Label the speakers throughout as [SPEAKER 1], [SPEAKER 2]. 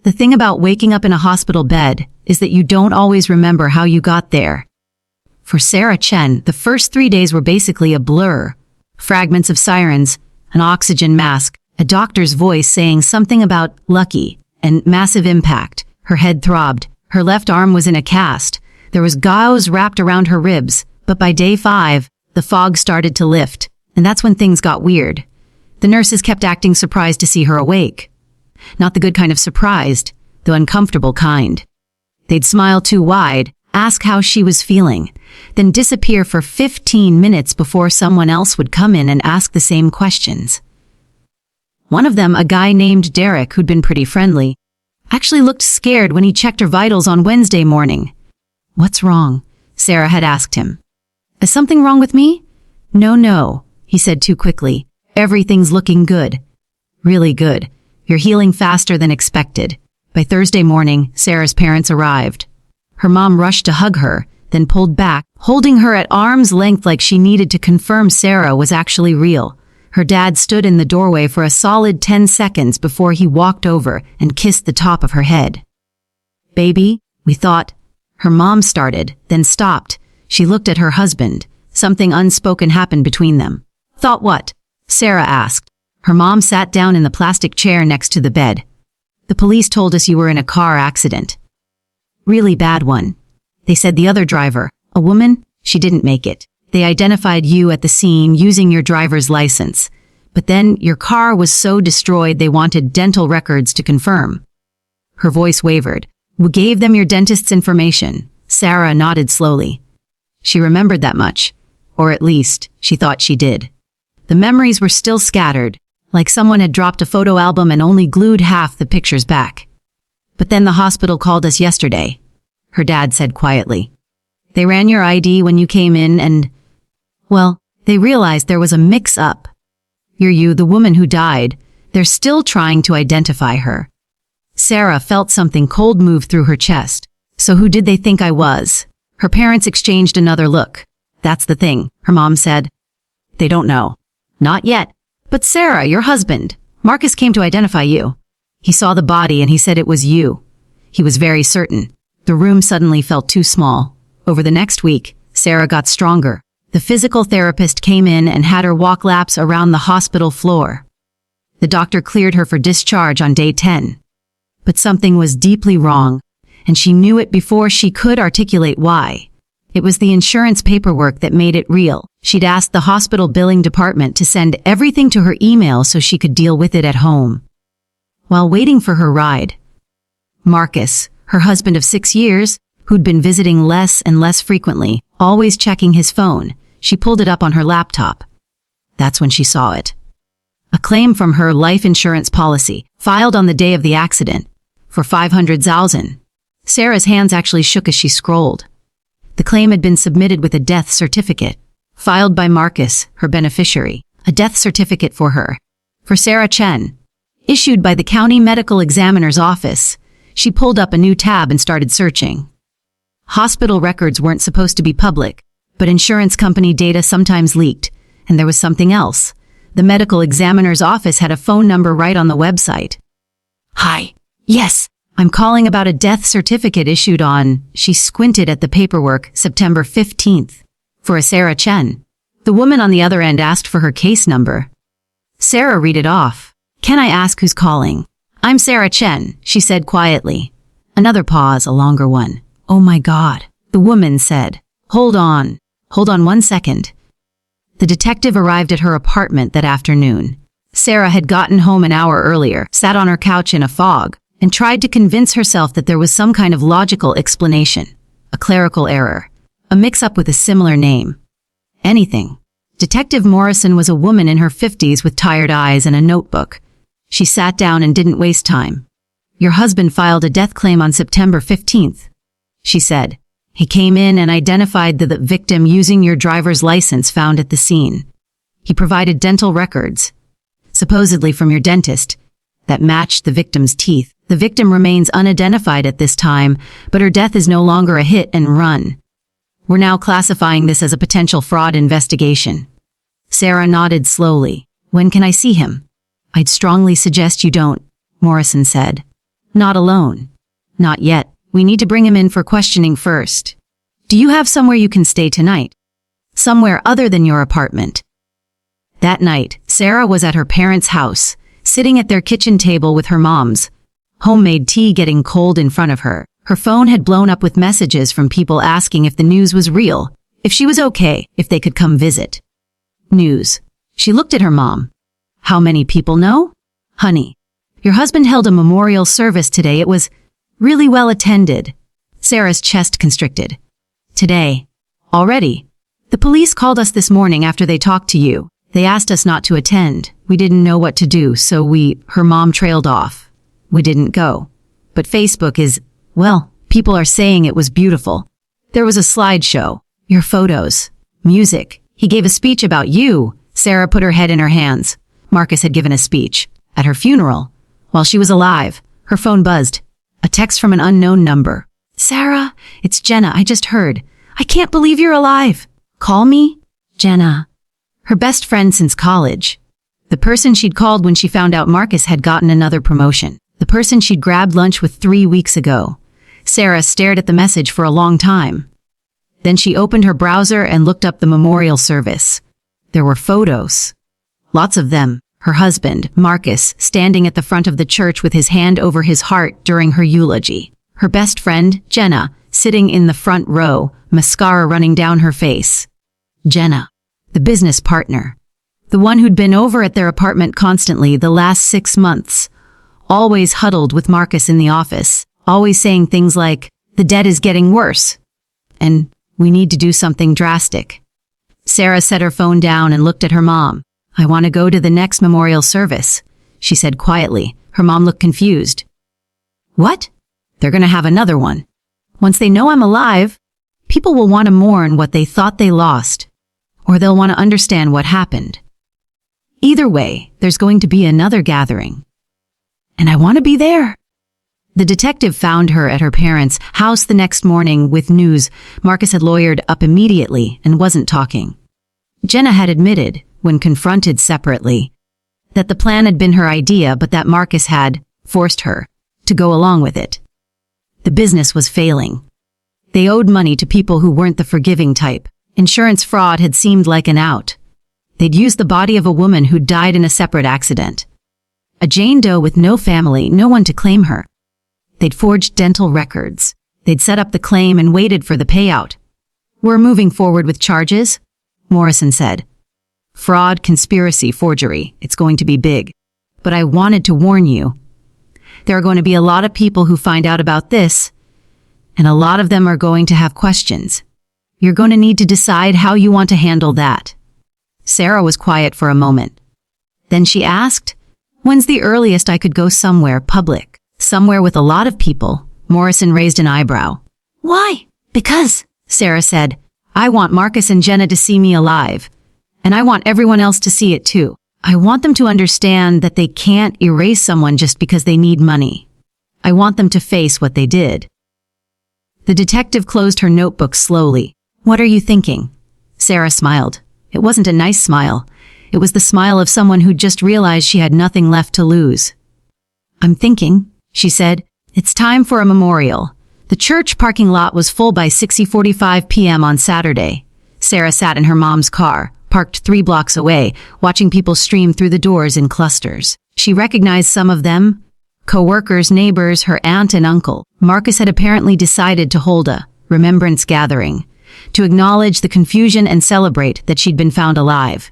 [SPEAKER 1] The thing about waking up in a hospital bed is that you don't always remember how you got there. For Sarah Chen, the first 3 days were basically a blur. Fragments of sirens, an oxygen mask, a doctor's voice saying something about lucky, and massive impact. Her head throbbed. Her left arm was in a cast. There was gauze wrapped around her ribs. But by day 5, the fog started to lift. And that's when things got weird. The nurses kept acting surprised to see her awake. Not the good kind of surprised, the uncomfortable kind. They'd smile too wide, ask how she was feeling, then disappear for 15 minutes before someone else would come in and ask the same questions. One of them, a guy named Derek, who'd been pretty friendly, actually looked scared when he checked her vitals on Wednesday morning. "What's wrong?" Sarah had asked him. "Is something wrong with me?" No, he said too quickly. "Everything's looking good. Really good. You're healing faster than expected." By Thursday morning, Sarah's parents arrived. Her mom rushed to hug her, then pulled back, holding her at arm's length like she needed to confirm Sarah was actually real. Her dad stood in the doorway for a solid 10 seconds before he walked over and kissed the top of her head. "Baby, we thought..." Her mom started, then stopped. She looked at her husband. Something unspoken happened between them. "Thought what?" Sarah asked. Her mom sat down in the plastic chair next to the bed. "The police told us you were in a car accident. Really bad one. They said the other driver, a woman, she didn't make it. They identified you at the scene using your driver's license. But then your car was so destroyed they wanted dental records to confirm." Her voice wavered. "We gave them your dentist's information." Sarah nodded slowly. She remembered that much, or at least, she thought she did. The memories were still scattered, like someone had dropped a photo album and only glued half the pictures back. "But then the hospital called us yesterday," her dad said quietly. "They ran your ID when you came in and, well, they realized there was a mix-up. You're you, the woman who died. They're still trying to identify her." Sarah felt something cold move through her chest. "So who did they think I was?" Her parents exchanged another look. "That's the thing," her mom said. "They don't know." "Not yet. But Sarah, your husband, Marcus came to identify you. He saw the body and he said it was you. He was very certain." The room suddenly felt too small. Over the next week, Sarah got stronger. The physical therapist came in and had her walk laps around the hospital floor. The doctor cleared her for discharge on day 10. But something was deeply wrong, and she knew it before she could articulate why. It was the insurance paperwork that made it real. She'd asked the hospital billing department to send everything to her email so she could deal with it at home. While waiting for her ride, Marcus, her husband of 6 years, who'd been visiting less and less frequently, always checking his phone, she pulled it up on her laptop. That's when she saw it. A claim from her life insurance policy, filed on the day of the accident, for $500,000. Sarah's hands actually shook as she scrolled. The claim had been submitted with a death certificate, filed by Marcus, her beneficiary, a death certificate for her, for Sarah Chen, issued by the county medical examiner's office. She pulled up a new tab and started searching. Hospital records weren't supposed to be public, but insurance company data sometimes leaked, and there was something else. The medical examiner's office had a phone number right on the website. "Hi. Yes. I'm calling about a death certificate issued on," she squinted at the paperwork, September 15th, for a Sarah Chen. The woman on the other end asked for her case number. Sarah read it off. "Can I ask who's calling?" "I'm Sarah Chen," she said quietly. Another pause, a longer one. "Oh my God," the woman said. Hold on 1 second." The detective arrived at her apartment that afternoon. Sarah had gotten home an hour earlier, sat on her couch in a fog, and tried to convince herself that there was some kind of logical explanation. A clerical error. A mix-up with a similar name. Anything. Detective Morrison was a woman in her 50s with tired eyes and a notebook. She sat down and didn't waste time. "Your husband filed a death claim on September 15th, she said. "He came in and identified the victim using your driver's license found at the scene. He provided dental records, supposedly from your dentist, that matched the victim's teeth. The victim remains unidentified at this time, but her death is no longer a hit and run. We're now classifying this as a potential fraud investigation." Sarah nodded slowly. "When can I see him?" "I'd strongly suggest you don't," Morrison said. Not alone. Not yet. We need to bring him in for questioning first. Do you have somewhere you can stay tonight? Somewhere other than your apartment. That night, Sarah was at her parents' house, sitting at their kitchen table with her mom's homemade tea getting cold in front of her. Her phone had blown up with messages from people asking if the news was real, if she was okay, if they could come visit. News. She looked at her mom. How many people know? Honey, your husband held a memorial service today. It was really well attended. Sarah's chest constricted. Today. Already. The police called us this morning after they talked to you. They asked us not to attend. We didn't know what to do, so her mom trailed off. We didn't go. But Facebook is, well, people are saying it was beautiful. There was a slideshow, your photos, music. He gave a speech about you. Sarah put her head in her hands. Marcus had given a speech at her funeral. While she was alive, her phone buzzed. A text from an unknown number. Sarah, it's Jenna. I just heard. I can't believe you're alive. Call me? Jenna. Her best friend since college. The person she'd called when she found out Marcus had gotten another promotion. The person she'd grabbed lunch with 3 weeks ago. Sarah stared at the message for a long time. Then she opened her browser and looked up the memorial service. There were photos. Lots of them. Her husband, Marcus, standing at the front of the church with his hand over his heart during her eulogy. Her best friend, Jenna, sitting in the front row, mascara running down her face. Jenna, the business partner. The one who'd been over at their apartment constantly the last 6 months. Always huddled with Marcus in the office. Always saying things like, the debt is getting worse. And we need to do something drastic. Sarah set her phone down and looked at her mom. I want to go to the next memorial service, she said quietly. Her mom looked confused. What? They're going to have another one. Once they know I'm alive, people will want to mourn what they thought they lost, or they'll want to understand what happened. Either way, there's going to be another gathering. And I want to be there. The detective found her at her parents' house the next morning with news. Marcus had lawyered up immediately and wasn't talking. Jenna had admitted, when confronted separately, that the plan had been her idea but that Marcus had forced her to go along with it. The business was failing. They owed money to people who weren't the forgiving type. Insurance fraud had seemed like an out. They'd used the body of a woman who died in a separate accident. A Jane Doe with no family, no one to claim her. They'd forged dental records. They'd set up the claim and waited for the payout. We're moving forward with charges, Morrison said. Fraud, conspiracy, forgery. It's going to be big. But I wanted to warn you. There are going to be a lot of people who find out about this, and a lot of them are going to have questions. You're going to need to decide how you want to handle that. Sarah was quiet for a moment. Then she asked, when's the earliest I could go somewhere public? Somewhere with a lot of people? Morrison raised an eyebrow. Why? Because, Sarah said, I want Marcus and Jenna to see me alive. And I want everyone else to see it too. I want them to understand that they can't erase someone just because they need money. I want them to face what they did. The detective closed her notebook slowly. What are you thinking? Sarah smiled. It wasn't a nice smile. It was the smile of someone who just realized she had nothing left to lose. I'm thinking, she said, it's time for a memorial. The church parking lot was full by 6:45 p.m. on Saturday. Sarah sat in her mom's car, parked 3 blocks away, watching people stream through the doors in clusters. She recognized some of them. Co-workers, neighbors, her aunt and uncle. Marcus had apparently decided to hold a remembrance gathering, to acknowledge the confusion and celebrate that she'd been found alive.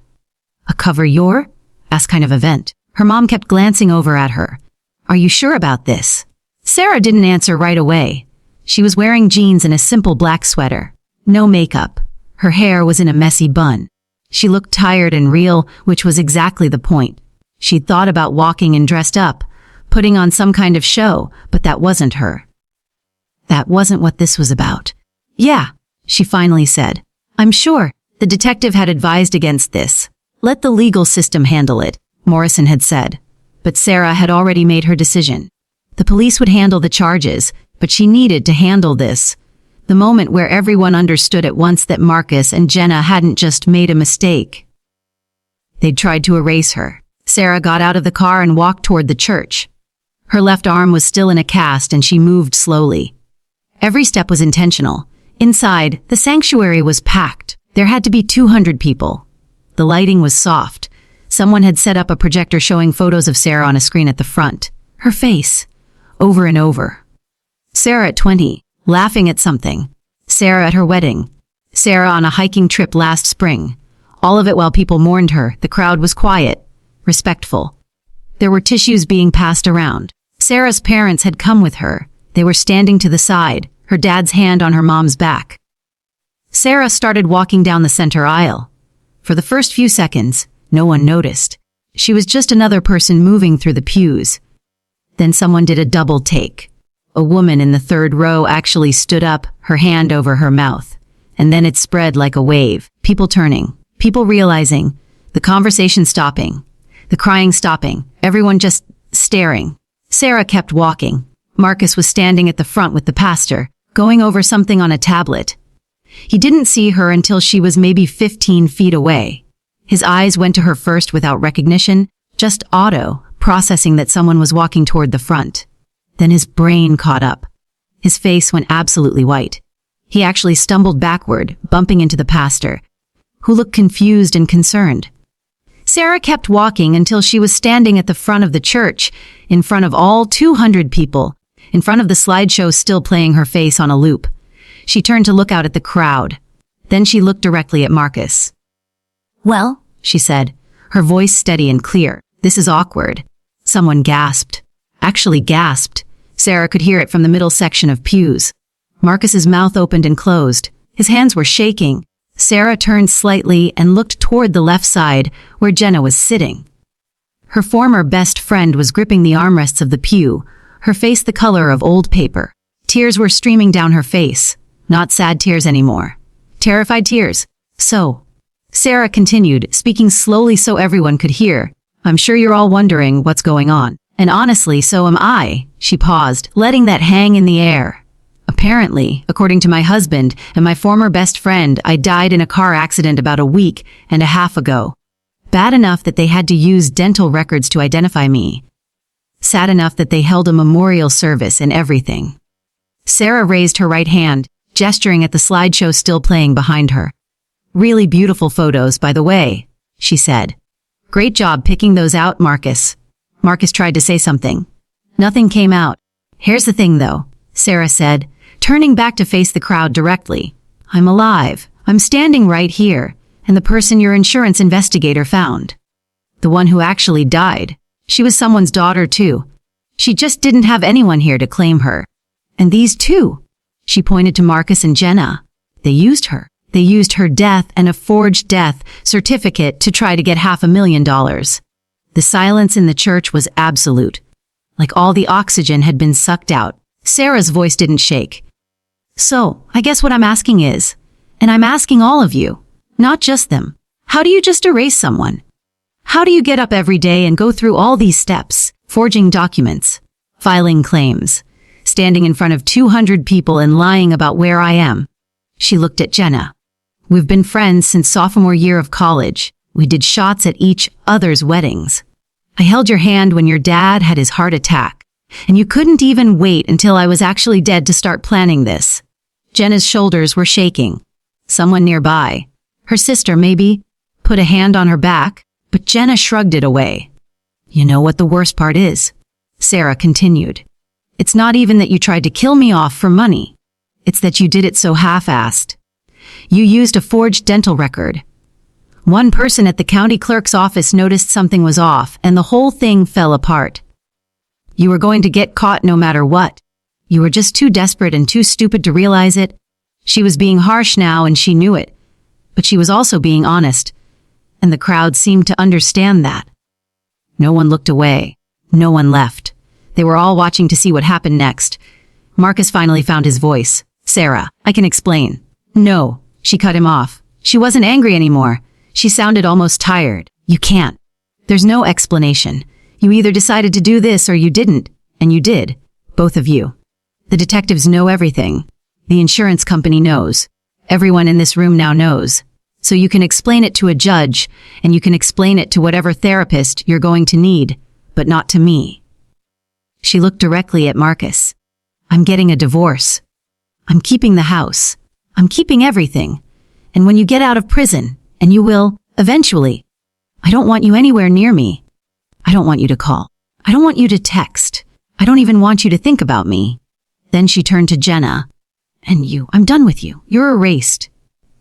[SPEAKER 1] A cover your? Asked kind of event. Her mom kept glancing over at her. Are you sure about this? Sarah didn't answer right away. She was wearing jeans and a simple black sweater. No makeup. Her hair was in a messy bun. She looked tired and real, which was exactly the point. She'd thought about walking and dressed up, putting on some kind of show, but that wasn't her. That wasn't what this was about. Yeah, she finally said. I'm sure. The detective had advised against this. Let the legal system handle it, Morrison had said. But Sarah had already made her decision. The police would handle the charges, but she needed to handle this. The moment where everyone understood at once that Marcus and Jenna hadn't just made a mistake. They'd tried to erase her. Sarah got out of the car and walked toward the church. Her left arm was still in a cast and she moved slowly. Every step was intentional. Inside, the sanctuary was packed. There had to be 200 people. The lighting was soft. Someone had set up a projector showing photos of Sarah on a screen at the front. Her face. Over and over. Sarah at 20, laughing at something. Sarah at her wedding. Sarah on a hiking trip last spring. All of it while people mourned her. The crowd was quiet, respectful. There were tissues being passed around. Sarah's parents had come with her. They were standing to the side, her dad's hand on her mom's back. Sarah started walking down the center aisle. For the first few seconds, no one noticed. She was just another person moving through the pews. Then someone did a double take. A woman in the third row actually stood up, her hand over her mouth. And then it spread like a wave. People turning, people realizing, the conversation stopping, the crying stopping, everyone just staring. Sarah kept walking. Marcus was standing at the front with the pastor, going over something on a tablet. He didn't see her until she was maybe 15 feet away. His eyes went to her first without recognition, just auto, processing that someone was walking toward the front. Then his brain caught up. His face went absolutely white. He actually stumbled backward, bumping into the pastor, who looked confused and concerned. Sarah kept walking until she was standing at the front of the church, in front of all 200 people, in front of the slideshow still playing her face on a loop. She turned to look out at the crowd. Then she looked directly at Marcus. "Well," she said, her voice steady and clear. "This is awkward." Someone gasped. Actually gasped. Sarah could hear it from the middle section of pews. Marcus's mouth opened and closed. His hands were shaking. Sarah turned slightly and looked toward the left side, where Jenna was sitting. Her former best friend was gripping the armrests of the pew, her face the color of old paper. Tears were streaming down her face. Not sad tears anymore. Terrified tears. "So," Sarah continued, speaking slowly so everyone could hear, "I'm sure you're all wondering what's going on. And honestly, so am I." She paused, letting that hang in the air. "Apparently, according to my husband and my former best friend, I died in a car accident about a week and a half ago. Bad enough that they had to use dental records to identify me. Sad enough that they held a memorial service and everything." Sarah raised her right hand, gesturing at the slideshow still playing behind her. "Really beautiful photos, by the way," she said. "Great job picking those out, Marcus." Marcus tried to say something. Nothing came out. "Here's the thing, though," Sarah said, turning back to face the crowd directly. "I'm alive. I'm standing right here, and the person your insurance investigator found. The one who actually died. She was someone's daughter, too. She just didn't have anyone here to claim her. And these two," she pointed to Marcus and Jenna, "they used her. They used her death and a forged death certificate to try to get $500,000. The silence in the church was absolute. Like all the oxygen had been sucked out. Sarah's voice didn't shake. "So, I guess what I'm asking is, and I'm asking all of you, not just them, how do you just erase someone? How do you get up every day and go through all these steps, forging documents, filing claims, standing in front of 200 people and lying about where I am?" She looked at Jenna. "We've been friends since sophomore year of college. We did shots at each other's weddings. I held your hand when your dad had his heart attack, and you couldn't even wait until I was actually dead to start planning this." Jenna's shoulders were shaking. Someone nearby, her sister maybe, put a hand on her back, but Jenna shrugged it away. "You know what the worst part is?" Sarah continued. "It's not even that you tried to kill me off for money. It's that you did it so half-assed. You used a forged dental record. One person at the county clerk's office noticed something was off, and the whole thing fell apart. You were going to get caught no matter what. You were just too desperate and too stupid to realize it." She was being harsh now, and she knew it. But she was also being honest, and the crowd seemed to understand that. No one looked away. No one left. They were all watching to see what happened next. Marcus finally found his voice. "Sarah, I can explain." "No," she cut him off. She wasn't angry anymore. She sounded almost tired. "You can't. There's no explanation. You either decided to do this or you didn't, and you did. Both of you. The detectives know everything. The insurance company knows. Everyone in this room now knows. So you can explain it to a judge, and you can explain it to whatever therapist you're going to need, but not to me." She looked directly at Marcus. I'm getting a divorce. I'm keeping the house. I'm keeping everything. And when you get out of prison, and you will, eventually, I don't want you anywhere near me. I don't want you to call. I don't want you to text. I don't even want you to think about me. Then she turned to Jenna. And you, I'm done with you. You're erased.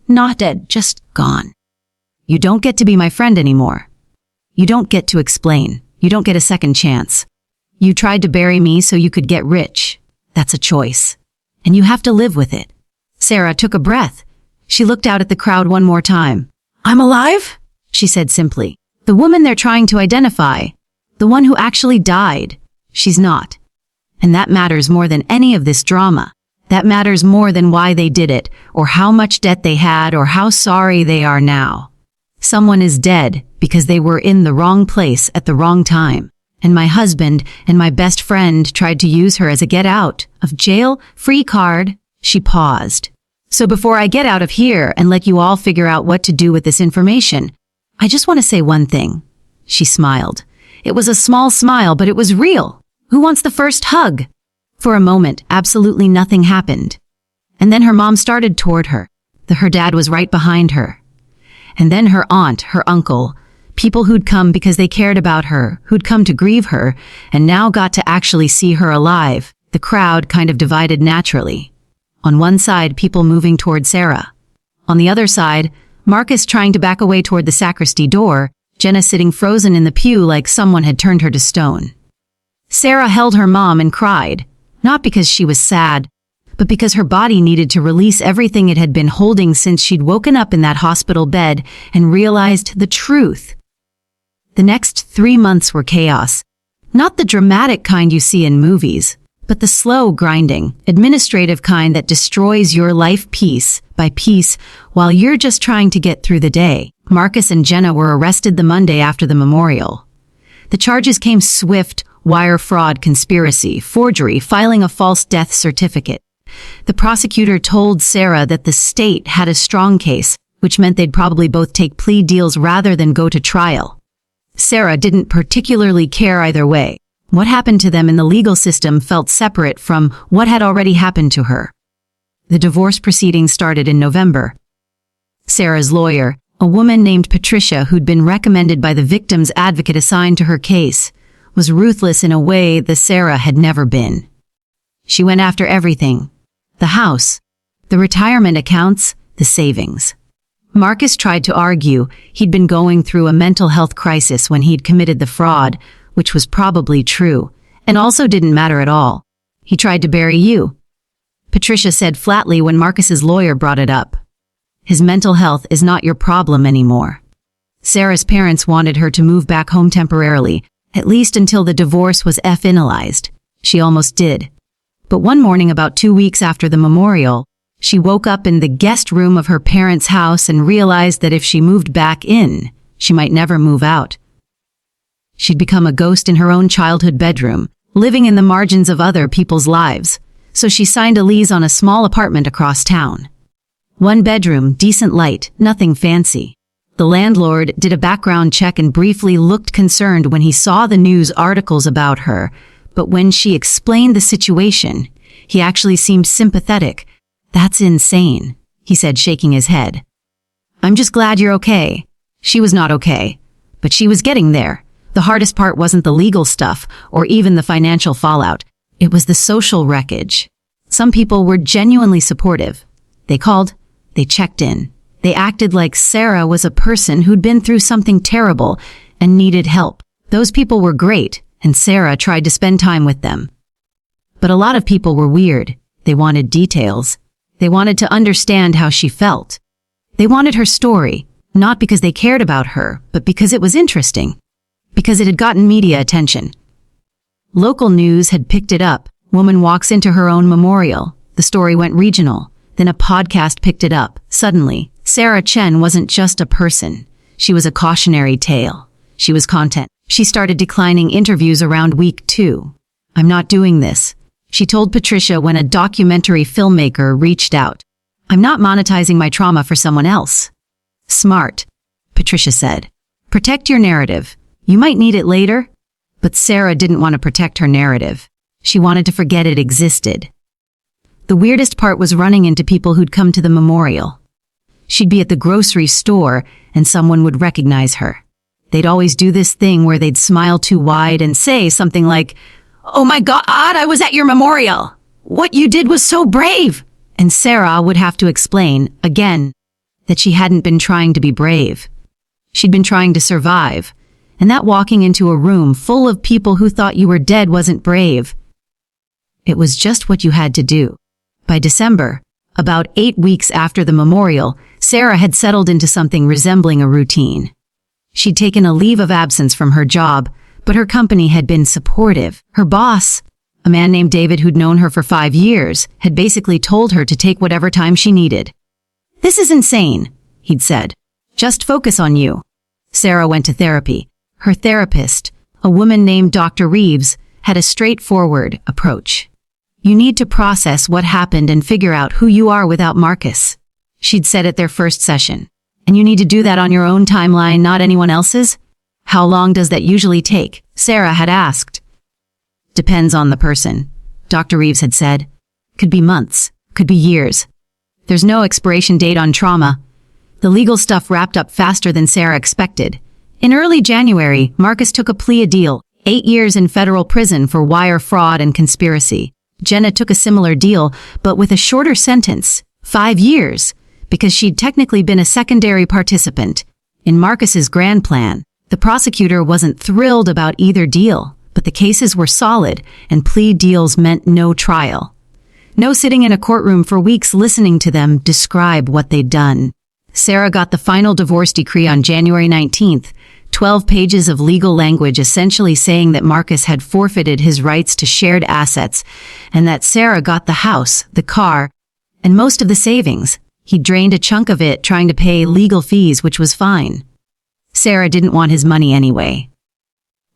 [SPEAKER 1] Not dead, just gone. You don't get to be my friend anymore. You don't get to explain. You don't get a second chance. You tried to bury me so you could get rich. That's a choice. And you have to live with it. Sarah took a breath. She looked out at the crowd one more time. I'm alive? She said simply. The woman they're trying to identify. The one who actually died. She's not. And that matters more than any of this drama. That matters more than why they did it, or how much debt they had, or how sorry they are now. Someone is dead because they were in the wrong place at the wrong time. And my husband and my best friend tried to use her as a get out of jail free card. She paused. So before I get out of here and let you all figure out what to do with this information, I just want to say one thing. She smiled. It was a small smile, but it was real. Who wants the first hug? For a moment, absolutely nothing happened. And then her mom started toward her. Her dad was right behind her. And then her aunt, her uncle, people who'd come because they cared about her, who'd come to grieve her, and now got to actually see her alive. The crowd kind of divided naturally. On one side, people moving toward Sarah. On the other side, Marcus trying to back away toward the sacristy door, Jenna sitting frozen in the pew like someone had turned her to stone. Sarah held her mom and cried, not because she was sad, but because her body needed to release everything it had been holding since she'd woken up in that hospital bed and realized the truth. The next 3 months were chaos. Not the dramatic kind you see in movies, but the slow, grinding, administrative kind that destroys your life piece by piece while you're just trying to get through the day. Marcus and Jenna were arrested the Monday after the memorial. The charges came swift: wire fraud, conspiracy, forgery, filing a false death certificate. The prosecutor told Sarah that the state had a strong case, which meant they'd probably both take plea deals rather than go to trial. Sarah didn't particularly care either way. What happened to them in the legal system felt separate from what had already happened to her. The divorce proceedings started in November. Sarah's lawyer, a woman named Patricia who'd been recommended by the victim's advocate assigned to her case, was ruthless in a way that Sarah had never been. She went after everything. The house, the retirement accounts, the savings. Marcus tried to argue he'd been going through a mental health crisis when he'd committed the fraud, which was probably true, and also didn't matter at all. He tried to bury you. Patricia said flatly when Marcus's lawyer brought it up. His mental health is not your problem anymore. Sarah's parents wanted her to move back home temporarily, at least until the divorce was finalized. She almost did. But one morning about 2 weeks after the memorial, she woke up in the guest room of her parents' house and realized that if she moved back in, she might never move out. She'd become a ghost in her own childhood bedroom, living in the margins of other people's lives, so she signed a lease on a small apartment across town. 1 bedroom, decent light, nothing fancy. The landlord did a background check and briefly looked concerned when he saw the news articles about her, but when she explained the situation, he actually seemed sympathetic. That's insane, he said, shaking his head. I'm just glad you're okay. She was not okay, but she was getting there. The hardest part wasn't the legal stuff or even the financial fallout. It was the social wreckage. Some people were genuinely supportive. They called, they checked in. They acted like Sarah was a person who'd been through something terrible and needed help. Those people were great, and Sarah tried to spend time with them. But a lot of people were weird. They wanted details. They wanted to understand how she felt. They wanted her story, not because they cared about her, but because it was interesting. Because it had gotten media attention. Local news had picked it up. Woman walks into her own memorial. The story went regional. Then a podcast picked it up. Suddenly, Sarah Chen wasn't just a person. She was a cautionary tale. She was content. She started declining interviews around week 2. I'm not doing this, she told Patricia when a documentary filmmaker reached out. I'm not monetizing my trauma for someone else. Smart, Patricia said. Protect your narrative. You might need it later. But Sarah didn't want to protect her narrative. She wanted to forget it existed. The weirdest part was running into people who'd come to the memorial. She'd be at the grocery store and someone would recognize her. They'd always do this thing where they'd smile too wide and say something like, "Oh my God, I was at your memorial. What you did was so brave." And Sarah would have to explain, again, that she hadn't been trying to be brave. She'd been trying to survive, and that walking into a room full of people who thought you were dead wasn't brave. It was just what you had to do. By December, about 8 weeks after the memorial, Sarah had settled into something resembling a routine. She'd taken a leave of absence from her job, but her company had been supportive. Her boss, a man named David who'd known her for 5 years, had basically told her to take whatever time she needed. "This is insane," he'd said. "Just focus on you." Sarah went to therapy. Her therapist, a woman named Dr. Reeves, had a straightforward approach. "You need to process what happened and figure out who you are without Marcus," she'd said at their first session. "And you need to do that on your own timeline, not anyone else's." "How long does that usually take?" Sarah had asked. "Depends on the person," Dr. Reeves had said. "Could be months, could be years. There's no expiration date on trauma." The legal stuff wrapped up faster than Sarah expected. In early January, Marcus took a plea deal, 8 years in federal prison for wire fraud and conspiracy. Jenna took a similar deal, but with a shorter sentence, 5 years, because she'd technically been a secondary participant in Marcus's grand plan. The prosecutor wasn't thrilled about either deal, but the cases were solid, and plea deals meant no trial. No sitting in a courtroom for weeks listening to them describe what they'd done. Sarah got the final divorce decree on January 19th, 12 pages of legal language essentially saying that Marcus had forfeited his rights to shared assets, and that Sarah got the house, the car, and most of the savings. He drained a chunk of it trying to pay legal fees, which was fine. Sarah didn't want his money anyway.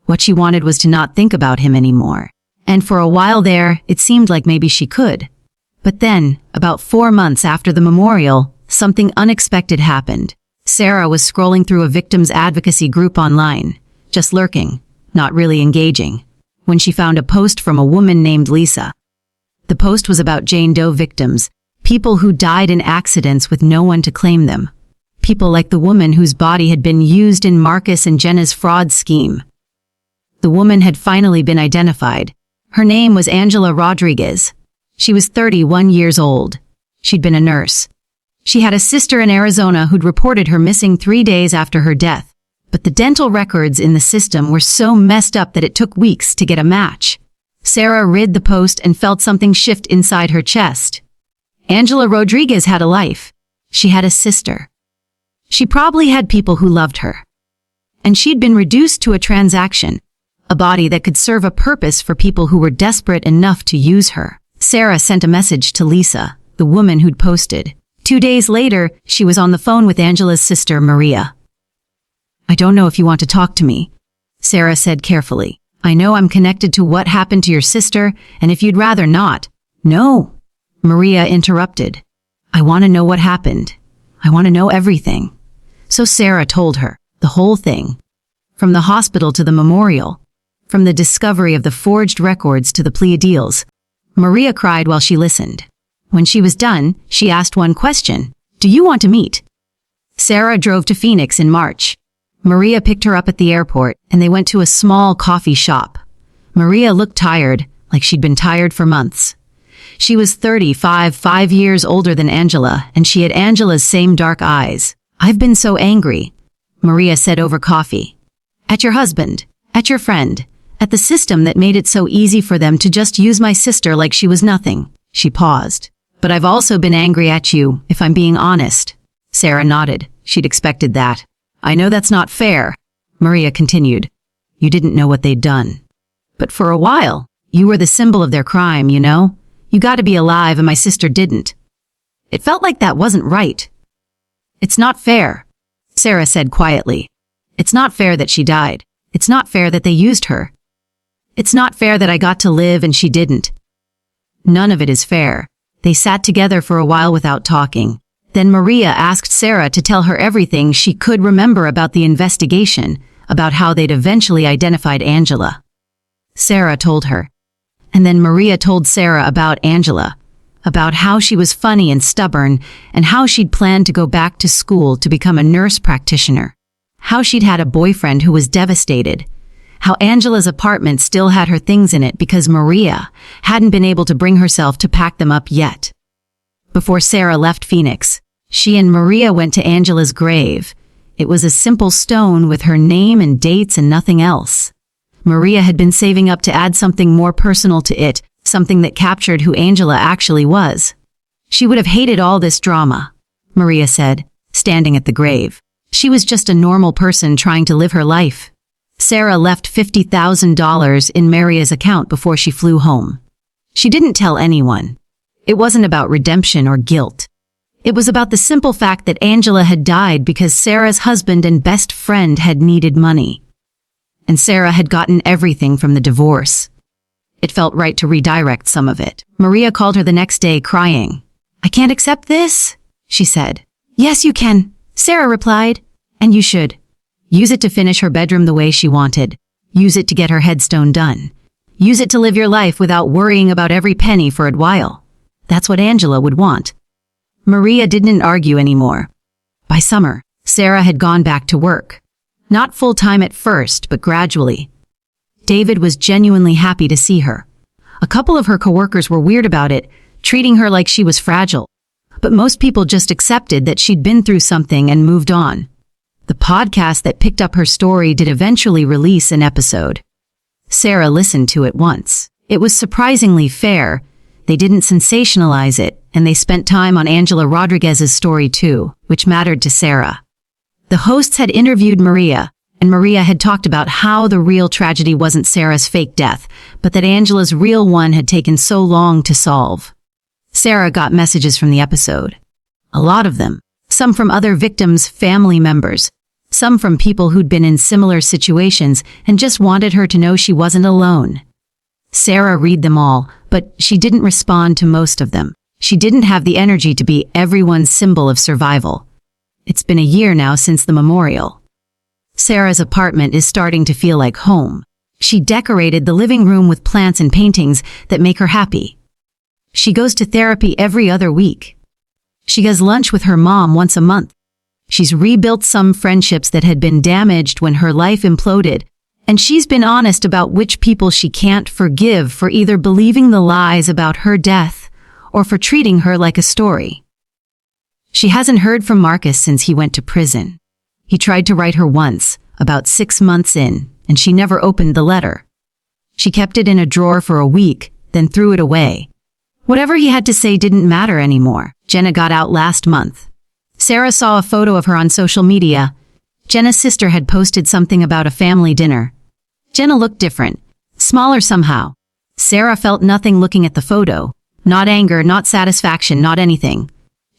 [SPEAKER 1] What she wanted was to not think about him anymore. And for a while there, it seemed like maybe she could. But then, about 4 months after the memorial, something unexpected happened. Sarah was scrolling through a victims advocacy group online, just lurking, not really engaging, when she found a post from a woman named Lisa. The post was about Jane Doe victims, people who died in accidents with no one to claim them. People like the woman whose body had been used in Marcus and Jenna's fraud scheme. The woman had finally been identified. Her name was Angela Rodriguez. She was 31 years old. She'd been a nurse. She had a sister in Arizona who'd reported her missing 3 days after her death. But the dental records in the system were so messed up that it took weeks to get a match. Sarah read the post and felt something shift inside her chest. Angela Rodriguez had a life. She had a sister. She probably had people who loved her. And she'd been reduced to a transaction, a body that could serve a purpose for people who were desperate enough to use her. Sarah sent a message to Lisa, the woman who'd posted. 2 days later, she was on the phone with Angela's sister, Maria. "I don't know if you want to talk to me," Sarah said carefully. "I know I'm connected to what happened to your sister, and if you'd rather not." "No," Maria interrupted. "I want to know what happened. I want to know everything." So Sarah told her, the whole thing. From the hospital to the memorial. From the discovery of the forged records to the plea deals. Maria cried while she listened. When she was done, she asked one question. "Do you want to meet?" Sarah drove to Phoenix in March. Maria picked her up at the airport, and they went to a small coffee shop. Maria looked tired, like she'd been tired for months. She was 35, 5 years older than Angela, and she had Angela's same dark eyes. "I've been so angry," Maria said over coffee. "At your husband, at your friend, at the system that made it so easy for them to just use my sister like she was nothing." She paused. "But I've also been angry at you, if I'm being honest." Sarah nodded. She'd expected that. "I know that's not fair," Maria continued. "You didn't know what they'd done. But for a while, you were the symbol of their crime, you know? You got to be alive and my sister didn't. It felt like that wasn't right." "It's not fair," Sarah said quietly. "It's not fair that she died. It's not fair that they used her. It's not fair that I got to live and she didn't." None of it is fair. They sat together for a while without talking. Then Maria asked Sarah to tell her everything she could remember about the investigation, about how they'd eventually identified Angela. Sarah told her. And then Maria told Sarah about Angela, about how she was funny and stubborn, and how she'd planned to go back to school to become a nurse practitioner, how she'd had a boyfriend who was devastated, how Angela's apartment still had her things in it because Maria hadn't been able to bring herself to pack them up yet. Before Sarah left Phoenix, she and Maria went to Angela's grave. It was a simple stone with her name and dates and nothing else. Maria had been saving up to add something more personal to it, something that captured who Angela actually was. She would have hated all this drama, Maria said, standing at the grave. She was just a normal person trying to live her life. Sarah left $50,000 in Maria's account before she flew home. She didn't tell anyone. It wasn't about redemption or guilt. It was about the simple fact that Angela had died because Sarah's husband and best friend had needed money. And Sarah had gotten everything from the divorce. It felt right to redirect some of it. Maria called her the next day crying. "I can't accept this," she said. "Yes, you can," Sarah replied. "And you should. Use it to finish her bedroom the way she wanted. Use it to get her headstone done. Use it to live your life without worrying about every penny for a while. That's what Angela would want." Maria didn't argue anymore. By summer, Sarah had gone back to work. Not full-time at first, but gradually. David was genuinely happy to see her. A couple of her coworkers were weird about it, treating her like she was fragile. But most people just accepted that she'd been through something and moved on. The podcast that picked up her story did eventually release an episode. Sarah listened to it once. It was surprisingly fair. They didn't sensationalize it, and they spent time on Angela Rodriguez's story too, which mattered to Sarah. The hosts had interviewed Maria, and Maria had talked about how the real tragedy wasn't Sarah's fake death, but that Angela's real one had taken so long to solve. Sarah got messages from the episode. A lot of them. Some from other victims' family members. Some from people who'd been in similar situations and just wanted her to know she wasn't alone. Sarah read them all, but she didn't respond to most of them. She didn't have the energy to be everyone's symbol of survival. It's been a year now since the memorial. Sarah's apartment is starting to feel like home. She decorated the living room with plants and paintings that make her happy. She goes to therapy every other week. She has lunch with her mom once a month. She's rebuilt some friendships that had been damaged when her life imploded, and she's been honest about which people she can't forgive for either believing the lies about her death or for treating her like a story. She hasn't heard from Marcus since he went to prison. He tried to write her once, about 6 months in, and she never opened the letter. She kept it in a drawer for a week, then threw it away. Whatever he had to say didn't matter anymore. Jenna got out last month. Sarah saw a photo of her on social media. Jenna's sister had posted something about a family dinner. Jenna looked different, smaller somehow. Sarah felt nothing looking at the photo. Not anger, not satisfaction, not anything.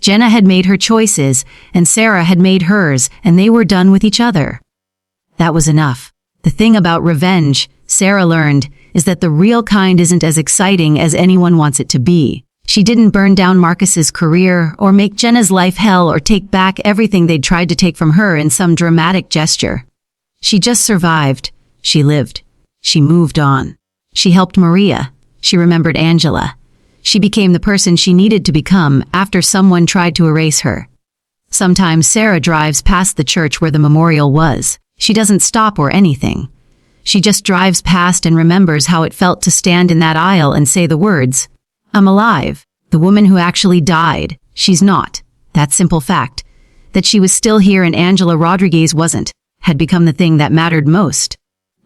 [SPEAKER 1] Jenna had made her choices, and Sarah had made hers, and they were done with each other. That was enough. The thing about revenge, Sarah learned, is that the real kind isn't as exciting as anyone wants it to be. She didn't burn down Marcus's career, or make Jenna's life hell, or take back everything they'd tried to take from her in some dramatic gesture. She just survived. She lived. She moved on. She helped Maria. She remembered Angela. She became the person she needed to become after someone tried to erase her. Sometimes Sarah drives past the church where the memorial was. She doesn't stop or anything. She just drives past and remembers how it felt to stand in that aisle and say the words, "I'm alive." The woman who actually died, she's not. That simple fact, that she was still here and Angela Rodriguez wasn't, had become the thing that mattered most.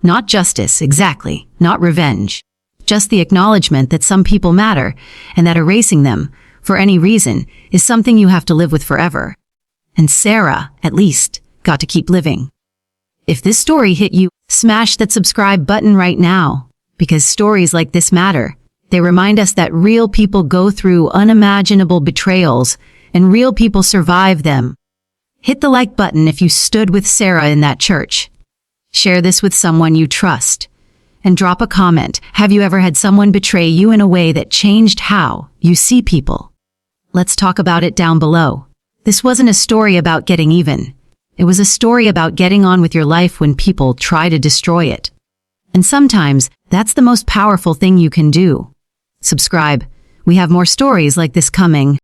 [SPEAKER 1] Not justice, exactly, not revenge. Just the acknowledgement that some people matter, and that erasing them, for any reason, is something you have to live with forever. And Sarah, at least, got to keep living. If this story hit you, smash that subscribe button right now, because stories like this matter. They remind us that real people go through unimaginable betrayals, and real people survive them. Hit the like button if you stood with Sarah in that church. Share this with someone you trust. And drop a comment. Have you ever had someone betray you in a way that changed how you see people? Let's talk about it down below. This wasn't a story about getting even. It was a story about getting on with your life when people try to destroy it. And sometimes, that's the most powerful thing you can do. Subscribe. We have more stories like this coming.